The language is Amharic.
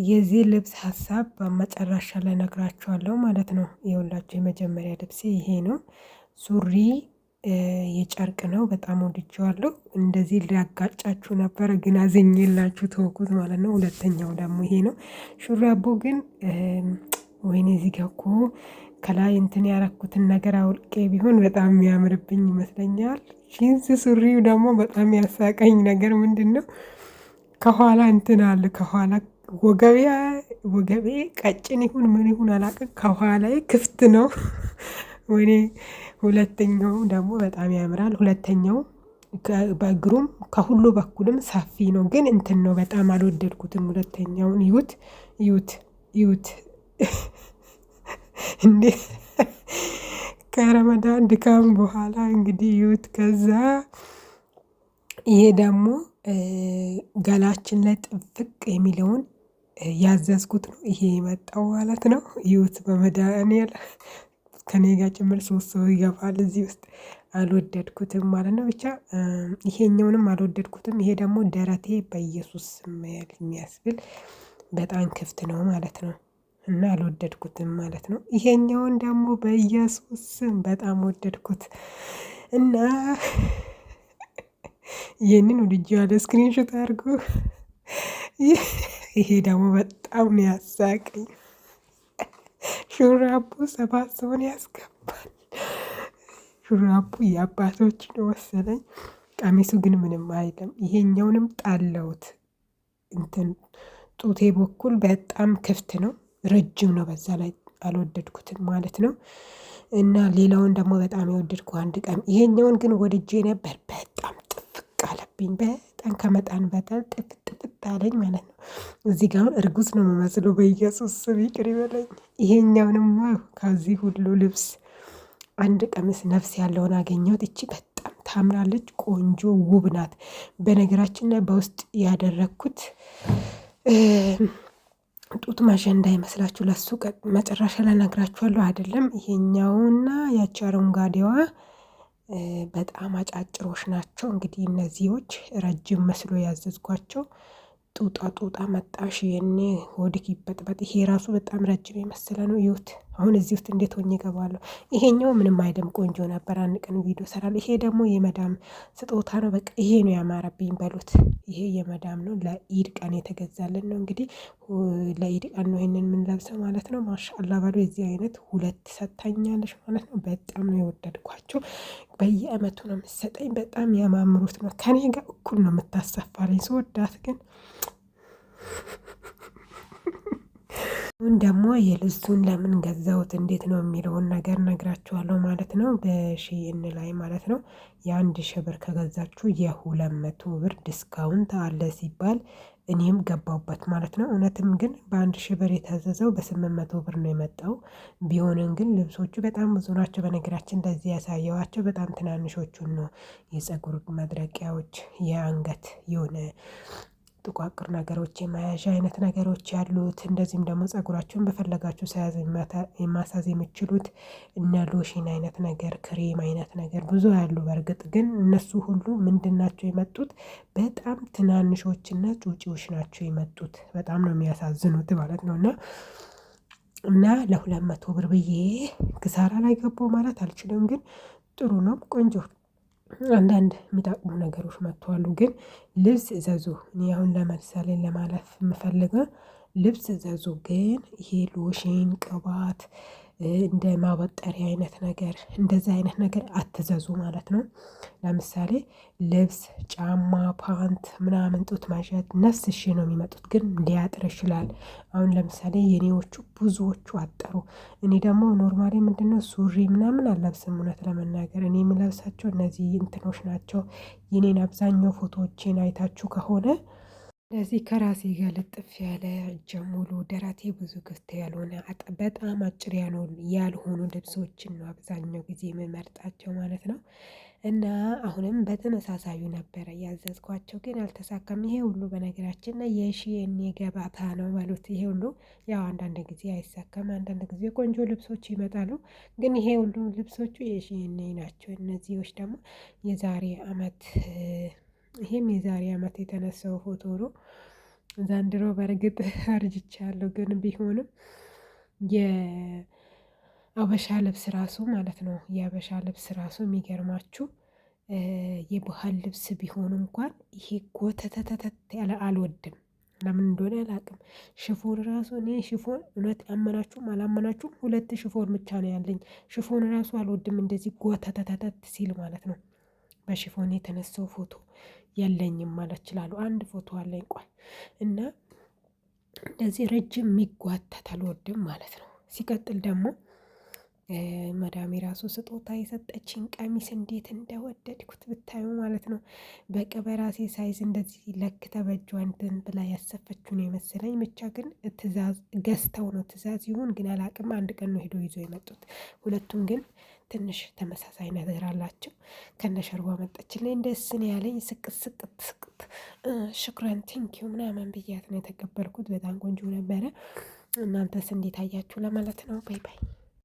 የዚህ ልብስ ሀሳብ በመጨረሻ ላይ ነግራችኋለሁ ማለት ነው። የሁላችሁ የመጀመሪያ ልብሴ ይሄ ነው። ሱሪ የጨርቅ ነው። በጣም ወድጄዋለሁ። እንደዚህ ሊያጋጫችሁ ነበረ ግን አዝኜላችሁ ተወኩት ማለት ነው። ሁለተኛው ደግሞ ይሄ ነው። ሹራቡ ግን ወይኔ እዚህ ጋር እኮ ከላይ እንትን ያረኩትን ነገር አውልቄ ቢሆን በጣም የሚያምርብኝ ይመስለኛል። ጂንስ ሱሪው ደግሞ በጣም ያሳቀኝ ነገር ምንድነው? ከኋላ እንትን አለ ከኋላ ወገቤ ቀጭን ይሁን ምን ይሁን አላውቅም። ከኋላዬ ክፍት ነው። ወይኔ ሁለተኛው ደግሞ በጣም ያምራል። ሁለተኛው በእግሩም ከሁሉ በኩልም ሰፊ ነው፣ ግን እንትን ነው በጣም አልወደድኩትም። ሁለተኛውን እዩት እንዴ! ከረመዳን ድካም በኋላ እንግዲህ እዩት። ከዛ ይሄ ደግሞ ገላችን ላይ ጥፍቅ የሚለውን ያዘዝኩት ነው ይሄ የመጣው ማለት ነው። እዩት በመድኃኒዓለም ከኔ ጋር ጭምር 3 ሰው ይገባል እዚህ ውስጥ። አልወደድኩትም ማለት ነው። ብቻ ይሄኛውንም አልወደድኩትም። ይሄ ደግሞ ደረቴ በኢየሱስ ስም የሚያስብል በጣም ክፍት ነው ማለት ነው። እና አልወደድኩትም ማለት ነው። ይሄኛውን ደግሞ በኢየሱስ ስም በጣም ወደድኩት እና ይሄንን ወድጄዋለሁ። ስክሪንሾት አድርጉ። ይሄ ደግሞ በጣም ነው ያሳቀኝ። ሹራቡ 7 ሰውን ያስገባል። ሹራቡ የአባቶች ነው መሰለኝ። ቀሚሱ ግን ምንም አይልም። ይሄኛውንም ጣለውት እንትን ጡቴ በኩል በጣም ክፍት ነው፣ ረጅም ነው። በዛ ላይ አልወደድኩትም ማለት ነው። እና ሌላውን ደግሞ በጣም የወደድኩ አንድ ቀን ይሄኛውን ግን ወድጄ ነበር። በጣም ጥፍቅ አለብኝ። በጣም ከመጣን በጣም ጥፍጥ አለኝ ማለት ነው። እዚህ ጋር አሁን እርጉዝ ነው የምመስለው። በኢየሱስ ስም ይቅር ይበለኝ። ይሄኛውንም ከዚህ ሁሉ ልብስ አንድ ቀሚስ ነፍስ ያለውን አገኘሁት። እቺ በጣም ታምራለች፣ ቆንጆ ውብ ናት። በነገራችን ላይ በውስጥ ያደረኩት ጡት ማሸን እንዳይመስላችሁ፣ ለሱ መጨረሻ ላይ ነግራችኋለሁ። አይደለም ይሄኛውና ያቺ አረንጓዴዋ በጣም አጫጭሮች ናቸው። እንግዲህ እነዚህዎች ረጅም መስሎ ያዘዝኳቸው ጡጣ መጣሽ የኔ ሆድክ ይበጥበጥ። ይሄ ራሱ በጣም ረጅም የመሰለ ነው። ይሁት አሁን እዚህ ውስጥ እንዴት ሆኜ እገባለሁ? ይሄኛው ምንም አይደም፣ ቆንጆ ነበር። አንድ ቀን ቪዲዮ ሰራለሁ። ይሄ ደግሞ የመዳም ስጦታ ነው። በቃ ይሄ ነው ያማረብኝ በሉት። ይሄ የመዳም ነው፣ ለኢድ ቀን የተገዛልን ነው። እንግዲህ ለኢድ ቀን ነው ይሄንን የምንለብሰው ማለት ነው። ማሻአላ በሉ። የዚህ አይነት 2 ሰጥታኛለች ማለት ነው። በጣም ነው የወደድኳቸው። በየአመቱ ነው የምትሰጠኝ። በጣም ያማምሩት ነው። ከኔ ጋር እኩል ነው የምታሰፋልኝ። ስወዳት ግን አሁን ደግሞ የልብሱን ለምን ገዛሁት እንዴት ነው የሚለውን ነገር ነግራችኋለሁ ማለት ነው። በሺኢን ላይ ማለት ነው የ1000 ብር ከገዛችሁ የ200 ብር ዲስካውንት አለ ሲባል እኔም ገባሁበት ማለት ነው። እውነትም ግን በ1000 ብር የታዘዘው በ800 ብር ነው የመጣው። ቢሆንም ግን ልብሶቹ በጣም ብዙ ናቸው። በነገራችን እንደዚህ ያሳየዋቸው በጣም ትናንሾቹን ነው። የፀጉር መድረቂያዎች፣ የአንገት የሆነ ጥቋቁር ነገሮች፣ የመያዣ አይነት ነገሮች ያሉት፣ እንደዚህም ደግሞ ፀጉራቸውን በፈለጋችሁ ሳያዝ ማሳዝ የምችሉት እነ ሎሽን አይነት ነገር፣ ክሬም አይነት ነገር ብዙ ያሉ። በእርግጥ ግን እነሱ ሁሉ ምንድን ናቸው የመጡት? በጣም ትናንሾችና ጩጪዎች ናቸው የመጡት። በጣም ነው የሚያሳዝኑት ማለት ነው። እና ለ200 ብር ብዬ ክሳራ ላይ ገባው ማለት አልችልም። ግን ጥሩ ነው፣ ቆንጆ አንዳንድ የሚጠቅሙ ነገሮች መጥተዋሉ። ግን ልብስ እዘዙ። እኔ አሁን ለምሳሌ ለማለፍ የምፈልገው ልብስ እዘዙ። ግን ይሄ ሎሽን፣ ቅባት፣ እንደ ማበጠሪያ አይነት ነገር እንደዚህ አይነት ነገር አትዘዙ ማለት ነው። ለምሳሌ ልብስ፣ ጫማ፣ ፓንት ምናምን ጡት ማሸት ነፍስ እሺ ነው የሚመጡት፣ ግን ሊያጥር ይችላል። አሁን ለምሳሌ የኔዎቹ ብዙዎቹ አጠሩ። እኔ ደግሞ ኖርማሊ ምንድነው ሱሪ ምናምን አለብስም። እውነት ለመናገር እኔ የምለብሳቸው እነዚህ እንትኖች ናቸው። የኔን አብዛኛው ፎቶዎቼን አይታችሁ ከሆነ እንደዚህ ከራሴ ጋር ልጥፍ ያለ እጀ ሙሉ ደረቴ ብዙ ክፍት ያልሆነ በጣም አጭር ያልሆኑ ልብሶችን ነው አብዛኛው ጊዜ የምመርጣቸው ማለት ነው። እና አሁንም በተመሳሳዩ ነበረ ያዘዝኳቸው፣ ግን አልተሳካም። ይሄ ሁሉ በነገራችን ላይ የሺኢን ገበታ ነው በሉት። ይሄ ሁሉ ያው አንዳንድ ጊዜ አይሳካም፣ አንዳንድ ጊዜ ቆንጆ ልብሶች ይመጣሉ። ግን ይሄ ሁሉ ልብሶቹ የሺኢን ናቸው። እነዚህዎች ደግሞ የዛሬ አመት ይሄም የዛሬ አመት የተነሳው ፎቶ ነው። ዘንድሮ በእርግጥ አርጅቻለሁ፣ ግን ቢሆንም የአበሻ ልብስ ራሱ ማለት ነው የአበሻ ልብስ ራሱ የሚገርማችሁ የባህል ልብስ ቢሆን እንኳን ይሄ ጎተተተተት ያለ አልወድም። ለምን እንደሆነ አላውቅም። ሽፎን ራሱ እኔ ሽፎን እውነት አመናችሁም አላመናችሁም 2 ሽፎን ብቻ ነው ያለኝ። ሽፎን ራሱ አልወድም እንደዚህ ጎተተተተት ሲል ማለት ነው። በሽፎን የተነሳው ፎቶ የለኝም ማለት ይችላሉ። አንድ ፎቶ አለኝ ቆይ እና እንደዚህ ረጅም የሚጓተት አልወድም ማለት ነው። ሲቀጥል ደግሞ መዳሜ ራሱ ስጦታ የሰጠችኝ ቀሚስ እንዴት እንደወደድኩት ብታዩ ማለት ነው። በቃ በራሴ ሳይዝ እንደዚህ ለክተ በእጇ እንትን ብላ ያሰፈችው ነው የመሰለኝ። ብቻ ግን ትእዛዝ ገዝተው ነው ትእዛዝ ይሁን ግን አላቅም። አንድ ቀን ነው ሄዶ ይዞ የመጡት። ሁለቱም ግን ትንሽ ተመሳሳይ ነገር አላቸው። ከነሸርቧ መጣችልኝ ደስ ነው ያለኝ። ስቅት ስቅት ስቅት ሽክረን ቲንኪው ምናምን ብያት ነው የተቀበልኩት። በጣም ቆንጆ ነበረ። እናንተስ እንዴት አያችሁ ለማለት ነው። ባይ ባይ